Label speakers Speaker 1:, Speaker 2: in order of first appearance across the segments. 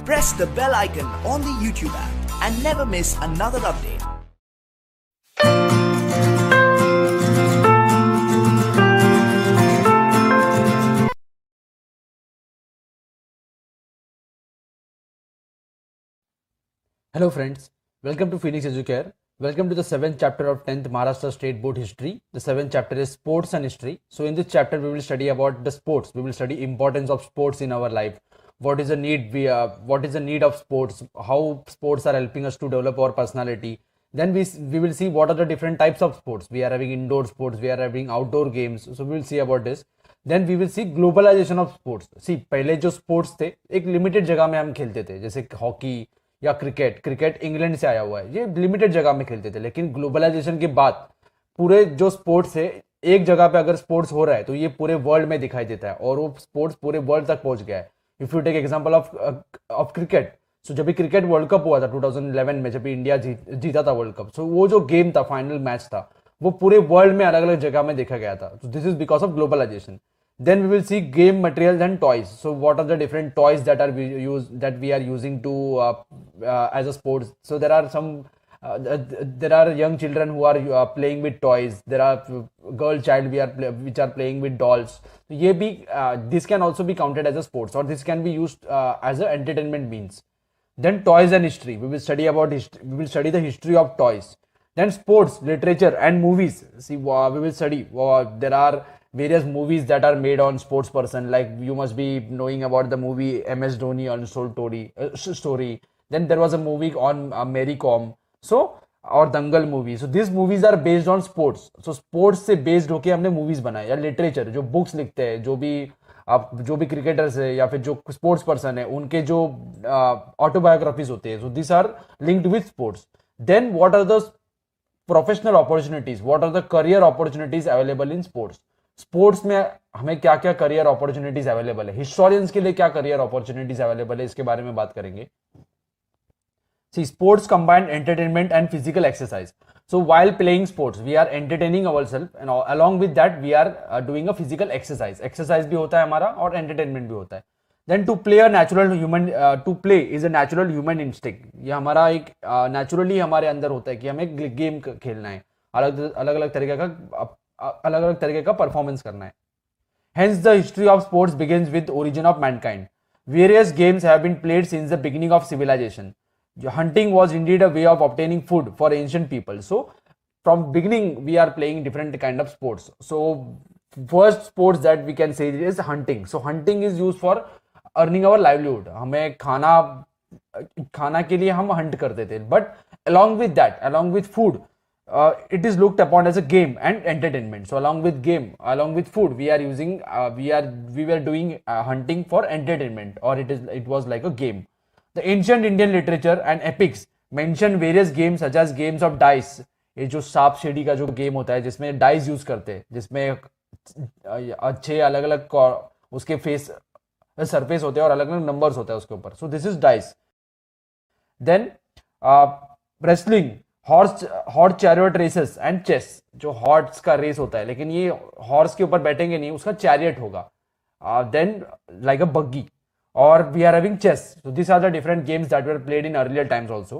Speaker 1: press the bell icon on the YouTube app and never miss another update.
Speaker 2: Hello friends, welcome to Phoenix Educare. Welcome to the 7th chapter of 10th Maharashtra State Board History. The 7th chapter is Sports and History. So in this chapter we will study about the sports. We will study importance of sports in our life. What is the need of sports? How sports are helping us to develop our personality. Then we will see what are the different types of sports. We are having indoor sports, we are having outdoor games. So we will see about this. Then we will see globalization of sports. See, पहले जो sports थे एक limited जगह में हम खेलते थे, जैसे हॉकी या क्रिकेट इंग्लैंड से आया हुआ है, ये लिमिटेड जगह में खेलते थे. लेकिन ग्लोबलाइजेशन के बाद पूरे जो स्पोर्ट्स है, एक जगह पे अगर स्पोर्ट्स हो रहा है तो ये पूरे वर्ल्ड में दिखाई देता है और वो स्पोर्ट्स पूरे वर्ल्ड तक पहुंच गया है. If you take example of cricket, so जब भी क्रिकेट वर्ल्ड कप हुआ था 2011 में, जब भी इंडिया जीता था वर्ल्ड कप, सो वो जो गेम था, फाइनल मैच था, वो पूरे वर्ल्ड में अलग अलग जगह में देखा गया था. So this is because of globalization. Then we will see game materials and toys. So what are the different toys that we are using to as a sports? So there are there are young children who are playing with toys. There are girl child which are playing with dolls. So this can also be counted as a sports, or this can be used as an entertainment means. Then toys and history. We will study about history. We will study the history of toys. Then sports, literature and movies. See, we will study. There are various movies that are made on sports person, like you must be knowing about the movie MS Dhoni Untold Story. Then there was a movie on Mary Kom, so और Dangal movie. So this movies are based on sports. So sports से based होके हमने movies बनाए. या literature, जो books लिखते हैं, जो भी क्रिकेटर्स है या फिर जो स्पोर्ट्स पर्सन है, उनके जो ऑटोबायोग्राफीज होते हैं, so this are linked with sports. Then what are the professional opportunities, what are the career opportunities available in sports. Sports में हमें क्या क्या करियर अपॉर्चुनिटीज अवेलेबल है, हिस्टोरियंस के लिए क्या करियर अपॉर्चुनिटीज अवेलेबल है, इसके बारे में बात करेंगे. See, sports combine entertainment and physical exercise. So while playing sports, we are entertaining ourselves, and along with that, we are doing a physical exercise. Exercise भी होता है हमारा और entertainment भी होता है. Then to play is a natural human instinct. ये हमारा एक naturally हमारे अंदर होता है कि हमें गेम खेलना है, अलग अलग तरीके का परफॉर्मेंस करना है. Hence the history of sports begins with origin of mankind. Various games have been played since the beginning of civilization. Hunting was indeed a way of obtaining food for ancient people. So from beginning we are playing different kind of sports. So first sports that we can say is hunting. So hunting is used for earning our livelihood. हमें खाना के लिए हम hunt करते थे. But along with food, it is looked upon as a game and entertainment. So along with food, we were doing hunting for entertainment, or it was like a game. The ancient Indian literature and epics mention various games such as games of dice. ये जो सांप सीढ़ी का जो game होता है, जिसमें dice use करते हैं, जिसमें अच्छे अलग अलग उसके सरफेस होते हैं और अलग अलग नंबर्स होते हैं उसके ऊपर. So this is dice. Then wrestling, horse chariot races and chess. जो हॉर्स का रेस होता है, लेकिन ये हॉर्स के ऊपर बैठेंगे नहीं, उसका चैरियट होगा. Then like a buggy. Or we are having chess. So these are the different games that were played in earlier times also.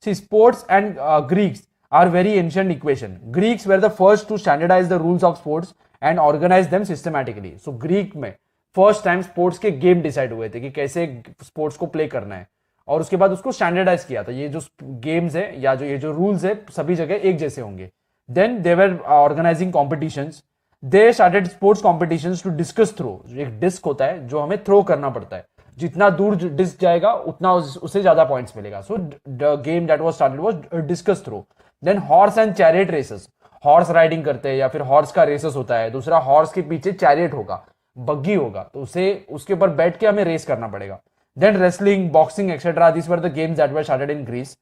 Speaker 2: See, sports and Greeks are very ancient equation. Greeks were the first to standardize the rules of sports and organize them systematically. So Greek में first time sports के game decide हुए थे कि कैसे sports को play करना है, और उसके बाद उसको standardize किया था. ये जो games है या ये जो rules है, सभी जगह एक जैसे होंगे. Then they were organizing competitions. They started sports competitions to discus throw. एक डिस्क होता है जो हमें थ्रो करना पड़ता है, जितना दूर डिस्क जाएगा उतना उससे ज्यादा पॉइंट्स मिलेगा. So the game that was started was discus throw. Then horse and chariot races. Horse riding करते हैं या फिर हॉर्स का रेसेस होता है. दूसरा हॉर्स के पीछे चैरियट होगा, बग्गी होगा, तो उसके ऊपर बैठ के हमें रेस करना पड़ेगा. Then wrestling, boxing etcetera, this were the games that were started in Greece.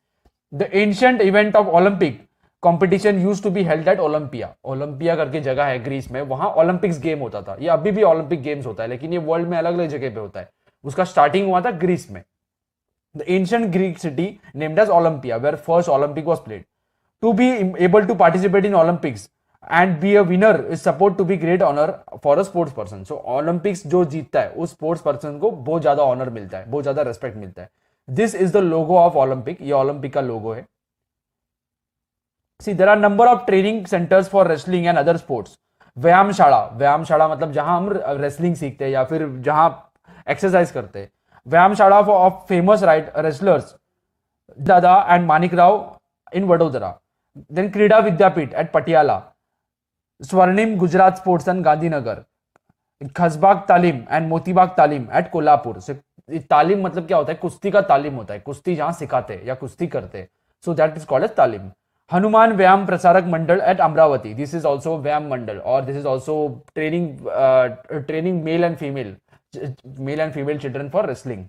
Speaker 2: The ancient event of Olympic competition used to be held at Olympia करके जगह है ग्रीस में, वहां ओलंपिक्स गेम होता था. ये अभी भी ओलंपिक गेम्स होता है, लेकिन ये वर्ल्ड में अलग अलग जगह पे होता है. उसका स्टार्टिंग हुआ था ग्रीस में. The ancient Greek city named as Olympia, where first Olympic was played. To be able to participate in Olympics, and be a winner is support to be great honour for a sports person. So Olympics जो जीतता है उस sports person को बहुत ज्यादा honour मिलता है, बहुत ज्यादा रेस्पेक्ट मिलता है. This is the logo of Olympic. ये ओलंपिक का लोगो है. See there are number of training centres for wrestling and other sports. व्यायामशाला मतलब जहां हम रेसलिंग सीखते हैं या फिर जहां एक्सरसाइज करते हैं. व्यायामशाला of famous wrestlers Dada and Manik Rao in Vadodara. Then Krida Vidyapeeth at Patiala. Swarnim Gujarat sports and Gandhinagar. Khasbag Talim and Motibagh तालीम एट कोल्हापुर. तालीम मतलब क्या होता है? कुश्ती का तालीम होता है, कुश्ती जहां सिखाते या कुश्ती करते. So that is called as तालीम. Hanuman Vyayam Prasarak Mandal at Amravati. This is also व्यायाम मंडल और this is also training male and female children for wrestling.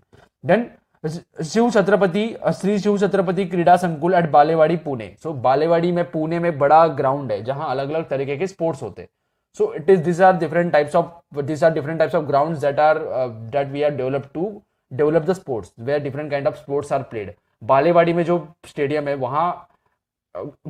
Speaker 2: Then Shri Shiv Chhatrapati Krida Sankul at Balewadi Pune. So Balewadi में पुणे में बड़ा ग्राउंड है जहां अलग अलग तरीके के स्पोर्ट्स होते हैं. So these are different types of grounds that we are developed to develop the sports, where different kind of sports are played. Balewadi में जो स्टेडियम है वहां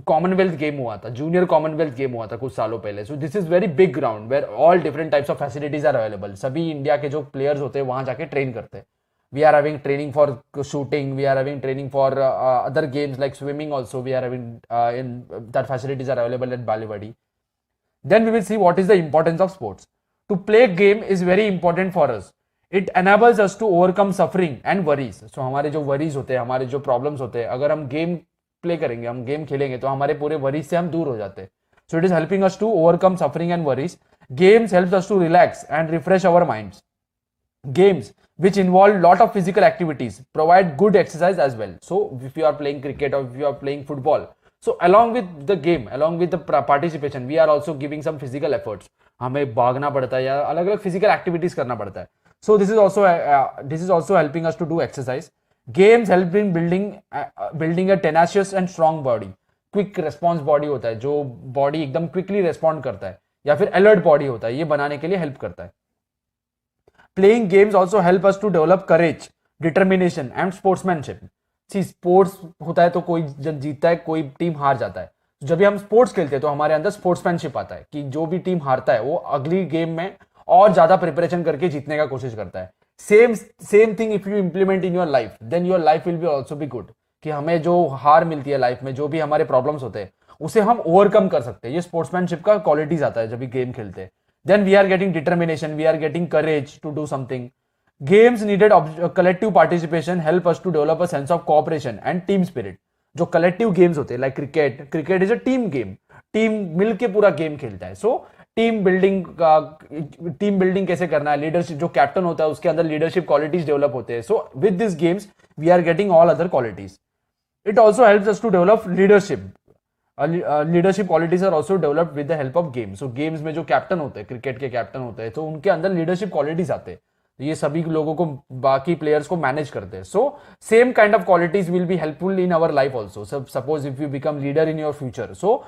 Speaker 2: कॉमनवेल्थ गेम हुआ था, जूनियर कॉमनवेल्थ गेम हुआ था कुछ सालों पहले. So this is very big ground where all different types of facilities are available. सभी इंडिया के जो प्लेयर्स होते हैं वहां जाके ट्रेन करते हैं. We are having training for shooting, we are having training for other games like swimming also. We are having in that facilities are available at Balewadi. Then we will see what is the importance of sports. To play game is very important for us. It enables us to overcome suffering and worries. So हमारे जो worries होते हैं, हमारे जो problems होते हैं, अगर हम game play करेंगे, हम game खेलेंगे तो हमारे पूरे worries से हम दूर हो जाते हैं. So it is helping us to overcome suffering and worries. Games helps us to relax and refresh our minds. Games which involve lot of physical activities provide good exercise as well. So if you are playing cricket or if you are playing football, so along with the game, along with the participation, we are also giving some physical efforts. हमें भागना पड़ता है या अलग अलग physical activities करना पड़ता है. So this is also helping us to do exercise. Games help in building a tenacious and strong body. Quick response body होता है, जो body एकदम quickly respond करता है, या फिर alert body होता है, ये बनाने के लिए help करता है. Playing games also help us to develop courage, determination and sportsmanship. See sports होता है तो कोई जब जीतता है, कोई टीम हार जाता है. जब भी हम स्पोर्ट्स खेलते हैं तो हमारे अंदर स्पोर्ट्समैनशिप आता है कि जो भी टीम हारता है वो अगली गेम में और ज्यादा प्रिपरेशन करके जीतने का कोशिश करता है. Same thing if you implement in your life, then your life will be also be good. कि हमें जो हार मिलती है लाइफ में, जो भी हमारे प्रॉब्लम्स होते हैं उसे हम ओवरकम कर सकते हैं. ये स्पोर्ट्समैनशिप का क्वालिटीज आता है जब भी गेम खेलते हैं. Then we are getting determination, we are getting courage to do something. Games needed collective participation help us to develop a sense of cooperation and team spirit. जो collective games होते हैं like cricket is a team game. Team मिलके पूरा game खेलता है. So team building कैसे करना है, लीडरशिप, जो कैप्टन होता है उसके अंदर लीडरशिप क्वालिटीज डेवलप होते हैं. So with this games we are getting all other qualities. It also helps us to develop leadership. Leadership qualities are also developed with the help of games. So games में जो captain होते हैं, cricket के captain होते हैं, तो उनके अंदर लीडरशिप क्वालिटीज आते हैं. ये सभी लोगों को, बाकी प्लेयर्स को मैनेज करते हैं. So same kind of qualities will be helpful in our life also. Suppose if you become leader in your future. So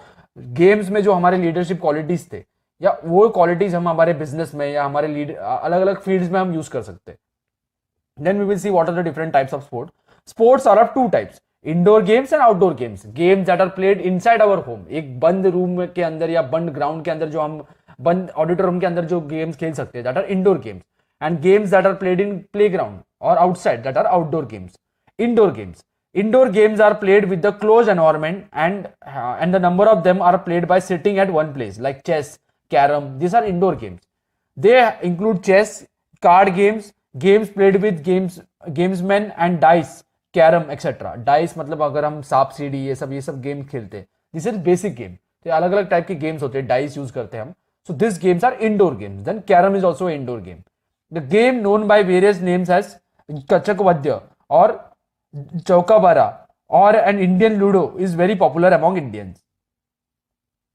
Speaker 2: games में जो हमारे लीडरशिप क्वालिटीज थे या वो क्वालिटीज हम हमारे बिजनेस में या हमारे अलग अलग फील्ड्स में हम यूज कर सकते हैं. Then we will see what are the different types of sport. Sports are of two types, indoor games and outdoor games. Games that are played inside our home, एक बंद रूम के अंदर या बंद ग्राउंड के अंदर, जो हम बंद ऑडिटोरियम के अंदर जो गेम्स खेल सकते हैं, that are indoor games. And games that are played in playground or outside, that are outdoor games. Indoor games are played with the closed environment and the number of them are played by sitting at one place, like chess, carom. These are indoor games. They include chess, card games, games played with gamesmen and dice, carom, etc. Dice मतलब अगर हम सांप सीढ़ी ये सब game खेलते हैं, this is basic game. तो अलग अलग टाइप के गेम्स होते हैं, डाइस यूज करते हैं हम. So this games are indoor games. Then carrom is also indoor game. The game known by various names as Kachakvadya or Chaukabara or an Indian Ludo is very popular among Indians.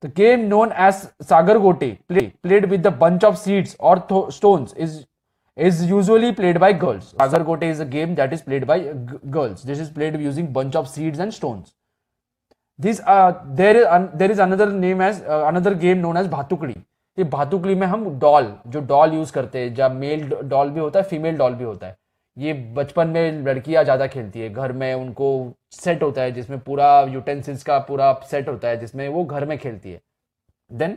Speaker 2: The game known as Sagargote, played with a bunch of seeds or stones, is usually played by girls. Sagargote is a game that is played by girls. This is played using bunch of seeds and stones. There is another name as another game known as Bhatukdi. ये भातुकली में हम doll use करते हैं, जब mail doll भी होता है, female doll भी होता है. ये बचपन में लड़कियां ज्यादा खेलती है, घर में उनको सेट होता है जिसमें पूरा यूटेंसिल्स का पूरा सेट होता है जिसमें वो घर में खेलती है. Then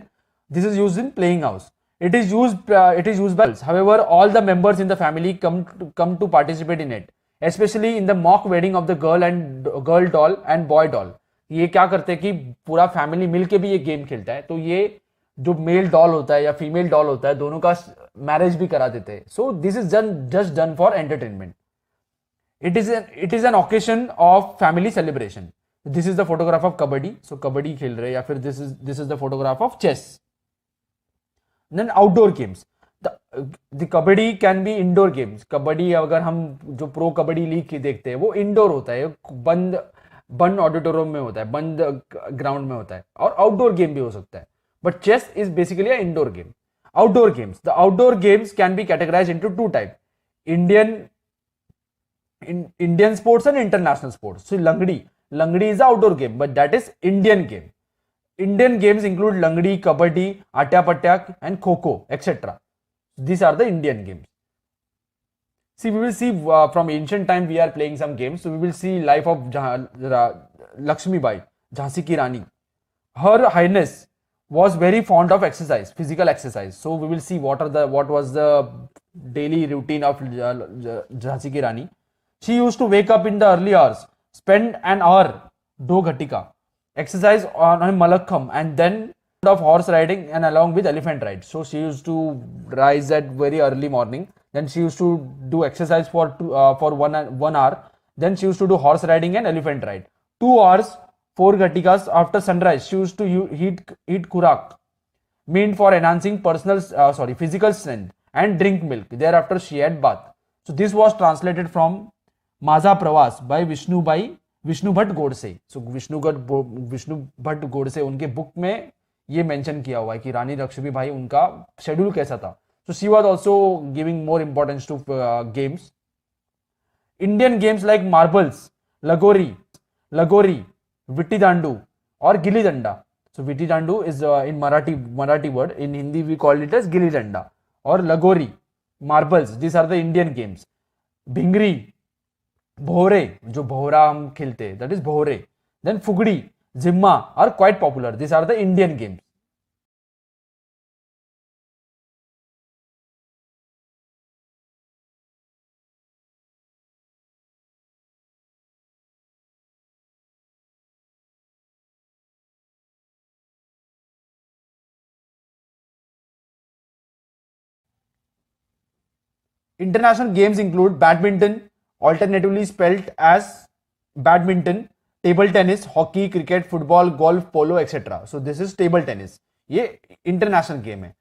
Speaker 2: this is used in playing house. It is used by, however, all the members in the family come to participate in it, especially in the mock wedding of the girl doll and boy doll. ये क्या करते हैं कि पूरा family मिलके भी ये game खेलता है, तो ये जो मेल डॉल होता है या फीमेल डॉल होता है दोनों का मैरिज भी करा देते हैं. So this is just done for entertainment. It is an occasion of family celebration. This is the photograph of kabaddi. So kabaddi खेल रहे हैं, या फिर this is the photograph of chess. Then outdoor games. The kabaddi can be indoor games. Kabaddi अगर हम जो pro kabaddi league की देखते हैं वो इंडोर होता है, बंद ऑडिटोरियम में होता है, बंद ग्राउंड में होता है. और आउटडोर गेम भी हो सकता है, but chess is basically a indoor game. Outdoor games. The outdoor games can be categorized into two types: Indian sports and international sports. So Langdi is an outdoor game, but that is Indian game. Indian games include Langdi, Kabaddi, Atya Patyak, and Kho-Kho, etc. These are the Indian games. See, we will see from ancient time we are playing some games. So we will see life of Lakshmi Bai, Jhansi Ki Rani. Her Highness was very fond of exercise, physical exercise. So we will see what was the daily routine of Jhansi Ki Rani. She used to wake up in the early hours, spend an hour do ghatika, exercise on Malakham, and then of horse riding and along with elephant ride. So she used to rise at very early morning. Then she used to do exercise for 1 hour. Then she used to do horse riding and elephant ride. 2 hours. 4 ghatikas after sunrise. She used to eat kurak, meant for enhancing physical strength, and drink milk. Thereafter she had bath. So this was translated from Maza Pravas by Vishnu Bhatt Godse. So Vishnu Bhatt Godse उनके book में ये mention किया हुआ है कि रानी लक्ष्मीबाई उनका schedule कैसा था. So she was also giving more importance to games. Indian games like marbles, lagori, विट्टी दांडू और gilli danda. So vitti dandu is in Marathi word. In Hindi we call it as gilli danda. और lagori, marbles, this are the Indian games. Bhingri, bhore, जो भोरा हम खेलते हैं, that is bhore. Then fugdi, jimma are quite popular. This are the Indian games. International games include badminton, alternatively spelled as badminton, table tennis, hockey, cricket, football, golf, polo, etc. So this is table tennis. ये international game है.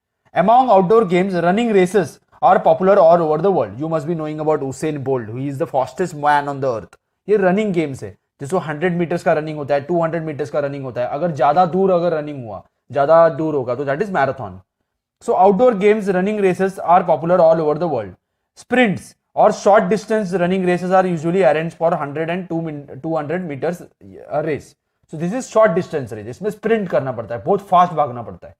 Speaker 2: Among outdoor games, running races are popular all over the world. You must be knowing about Usain Bolt, who is the fastest man on the earth. ये running games है, जिसको 100 meters का running होता है, 200 meters का running होता है. अगर ज्यादा दूर running हुआ, ज्यादा दूर होगा तो that is marathon. So outdoor games, running races are popular all over the world. Sprints or short distance running races are usually arranged for 100 and 200 meters race. So this is short distance race. इसमें sprint करना पड़ता है, बहुत fast भागना पड़ता है.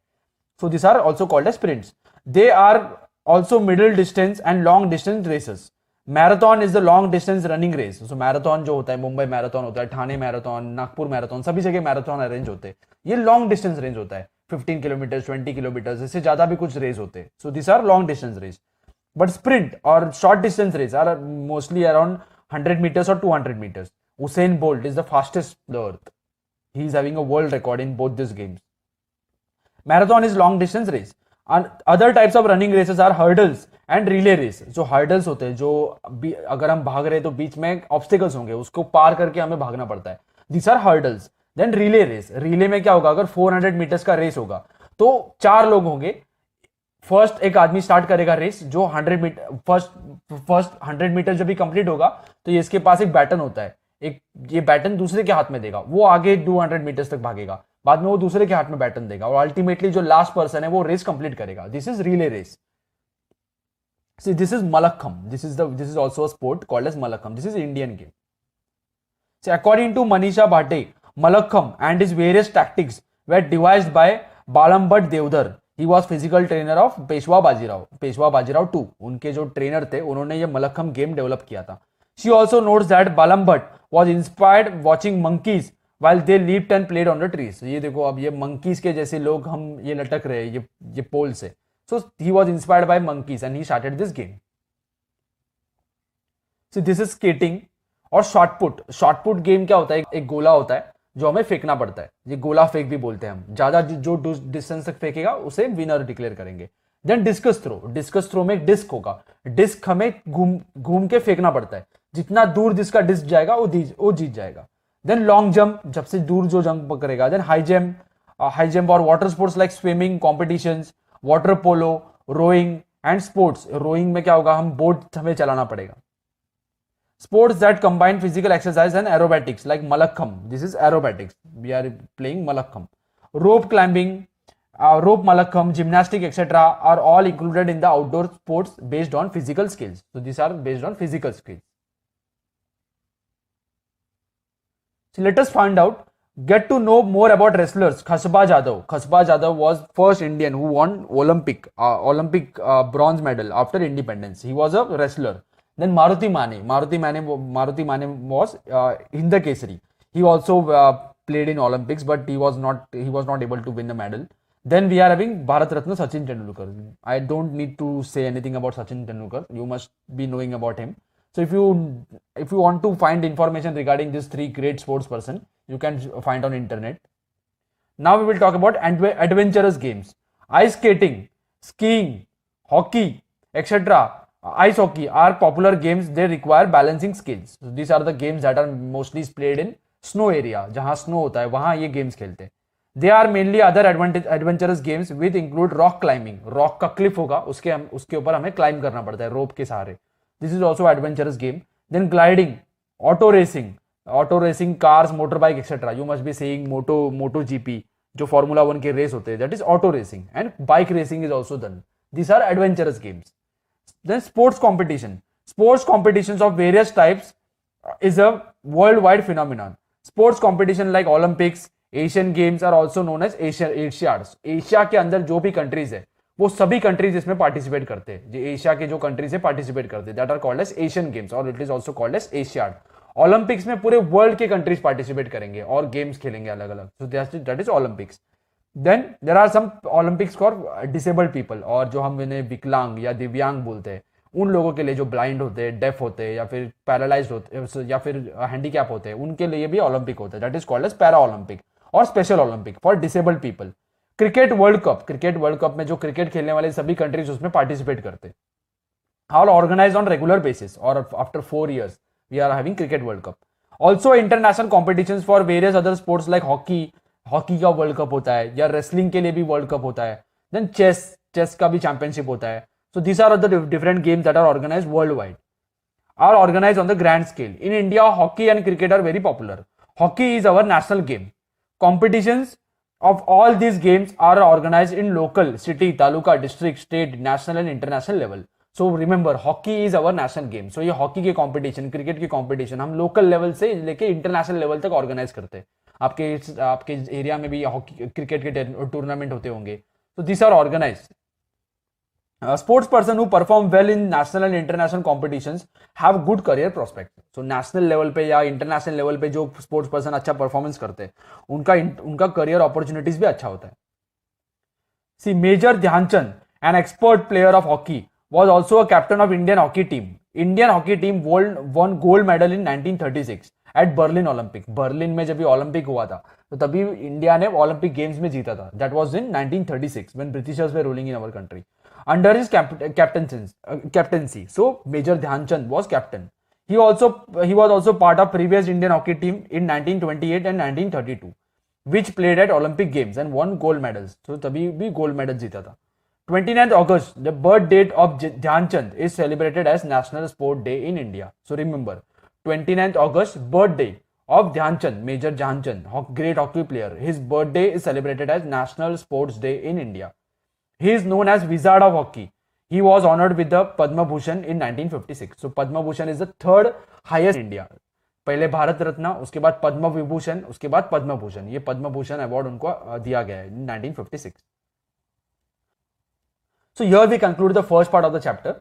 Speaker 2: So these are also called as sprints. They are also middle distance and long distance races. Marathon is the long distance running race. So marathon जो होता है, मुंबई मैराथन होता है, ठाणे मैराथन, नागपुर मैराथन, सभी जगह मैराथन अरेंज होते हैं. ये लॉन्ग डिस्टेंस रेंज होता है, 15 किलोमीटर, 20 किलोमीटर, इससे ज्यादा भी कुछ रेस होते हैं. So this are long distance race. But sprint or short distance race are mostly around 100 meters or 200 meters. Usain Bolt is the fastest on the earth. He is having a world record in both these games. Marathon is long distance race. And other types of running races are hurdles and relay race. जो hurdles होते हैं, जो अगर हम भाग रहे हैं तो बीच में obstacles होंगे, उसको पार करके हमें भागना पड़ता है. These are hurdles. Then relay race. Relay में क्या होगा, अगर 400 meters का रेस होगा तो 4 लोग होंगे. फर्स्ट एक आदमी स्टार्ट करेगा रेस, जो 100 मीटर फर्स्ट 100 मीटर जब भी कंप्लीट होगा तो ये इसके पास एक बैटन होता है, एक ये बैटन दूसरे के हाथ में देगा, वो आगे 200 मीटर्स तक भागेगा, बाद में वो दूसरे के हाथ में बैटन देगा और अल्टीमेटली जो लास्ट पर्सन है वो रेस कंप्लीट करेगा. This is relay race. See, this is Malakham. This is also a sport called as Malakham. This is Indian game. See, according to Manisha Bhate, Malakham and his various tactics were devised by Balambhat Devdar. He was physical trainer of Peshwa Bajirao 2. उनके जो trainer थे उन्होंने ये mallakhamb game develop किया था. She also notes that Balambhat was inspired watching monkeys while they leaped and played on the trees. ये देखो अब ये monkeys के जैसे लोग हम ये लटक रहे हैं ये पोल से. So he was inspired by monkeys and he started this game. So this is skating और shot put. Shot put game क्या होता है? एक गोला होता है जो हमें फेंकना पड़ता है. ये गोला फेंक भी बोलते हैं हम. ज्यादा जो डिस्टेंस तक फेंकेगा उसे विनर डिक्लेयर करेंगे. Then discus throw. Discus throw में एक डिस्क होगा. डिस्क हमें घूम के फेंकना पड़ता है. जितना दूर जिसका डिस्क जाएगा वो जीत जाएगा. देन लॉन्ग जंप, जब से दूर जो जंप करेगा. देन हाई जंप और water sports like swimming competitions, water polo, rowing and sports. Rowing में क्या होगा? हम बोट हमें चलाना पड़ेगा. Sports that combine physical exercise and aerobatics like Malakham. This is aerobatics. We are playing Malakham. Rope climbing, rope Malakham, gymnastic, etc. are all included in the outdoor sports based on physical skills. So these are based on physical skills. So let us find out, get to know more about wrestlers. Khasba Jadhav. Khasba Jadhav was first Indian who won Olympic bronze medal after independence. He was a wrestler. Then Maruti Mane was Hinda Kesari. He also played in Olympics, but he was not able to win the medal. Then we are having Bharat Ratna Sachin Tendulkar. I don't need to say anything about Sachin Tendulkar. You must be knowing about him. So if you want to find information regarding these three great sports person, you can find on internet. Now we will talk about adventurous games. Ice skating, skiing, hockey, etc. Ice hockey are popular games. They require balancing skills. So these are the games that are mostly played in snow area. जहाँ snow होता है वहाँ ये games खेलते हैं. They are mainly other adventurous games which include rock climbing. Rock का cliff होगा, उसके ऊपर हमें climb करना पड़ता है rope के सहारे. This is also adventurous game. Then gliding, auto racing cars, motorbike, etc. You must be saying MotoGP जो Formula 1 के race होते हैं. That is auto racing, and bike racing is also done. These are adventurous games. Then sports competitions of various types is a worldwide phenomenon. Sports competition like Olympics, Asian Games are also known as Asiads. Asia के अंदर जो भी countries है वो सभी countries इसमें participate करते हैं. जो एशिया के जो कंट्रीज है पार्टिसिपेट करते हैं, that are called as Asian games और it is also called as Asiad. Olympics में पूरे वर्ल्ड के कंट्रीज पार्टिसिपेट करेंगे और गेम्स खेलेंगे अलग अलग. So that is Olympics. Then there are some Olympics for disabled people, और जो हम इन्हें विकलांग या दिव्यांग बोलते हैं, उन लोगों के लिए जो ब्लाइंड होते हैं, डेफ होते हैं या फिर पैरालाइज्ड होते हैं या फिर हैंडीकैप होते हैं, उनके लिए भी ओलंपिक होता है. That is called as para Olympic और special Olympic for disabled people. Cricket world cup में जो क्रिकेट खेलने वाले सभी कंट्रीज उसमें पार्टिसिपेट करते हैं. All organised on regular basis और after 4 years we are having cricket world cup. Also international competitions for various other sports like hockey का वर्ल्ड कप होता है, या रेसलिंग के लिए भी वर्ल्ड कप होता है. देन चेस का भी चैंपियनशिप होता है. So these are the different games that are organized worldwide, are organized on the grand scale. In India, hockey and cricket are very popular. Hockey is our national game. Competitions of all these games are organized in local, city, taluka, district, state, national and international level. So remember, hockey is our national game. So ये hockey के competition, cricket के competition हम local level से लेके international level तक organize करते हैं. आपके एरिया में भी हॉकी क्रिकेट के टूर्नामेंट होते होंगे. So these are organized. Sports person who perform well in national and international competitions have good career prospects. So national level पे या international level पे जो sports person अच्छा performance करते हैं उनका career opportunities भी अच्छा होता है. See, Major Dhyanchand, an expert player of hockey, was also a captain of Indian hockey team. Indian hockey team won gold medal in 1936 at Berlin Olympic. Berlin में जब भी ओलंपिक हुआ था तो तभी इंडिया ने ओलंपिक गेम्स में जीता था. That was in 1936 when Britishers were ruling in our country. Under his captaincy, so Major Dhyanchand was captain. He was also part of previous Indian hockey team in 1928 and 1932, which played at Olympic Games and won gold medals. So तभी भी gold medal जीता था. 29th August, the birth date of Dhyanchand is celebrated as National Sport Day in India. So remember, 29th August, birthday of Dhyanchand, Major Dhyanchand, great hockey player. His birthday is celebrated as National Sports Day in India. He is known as Wizard of Hockey. He was honored with the Padma Bhushan in 1956. So Padma Bhushan is the third highest in India. पहले भारत रत्न, उसके बाद पद्म विभूषण, उसके बाद पद्म भूषण. ये Padma Bhushan award उनको दिया गया है in 1956. So here we conclude the first part of the chapter.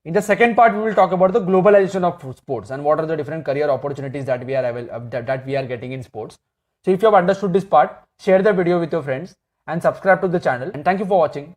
Speaker 2: In the second part, we will talk about the globalization of sports and what are the different career opportunities that we are getting in sports. So if you have understood this part, share the video with your friends and subscribe to the channel. And thank you for watching.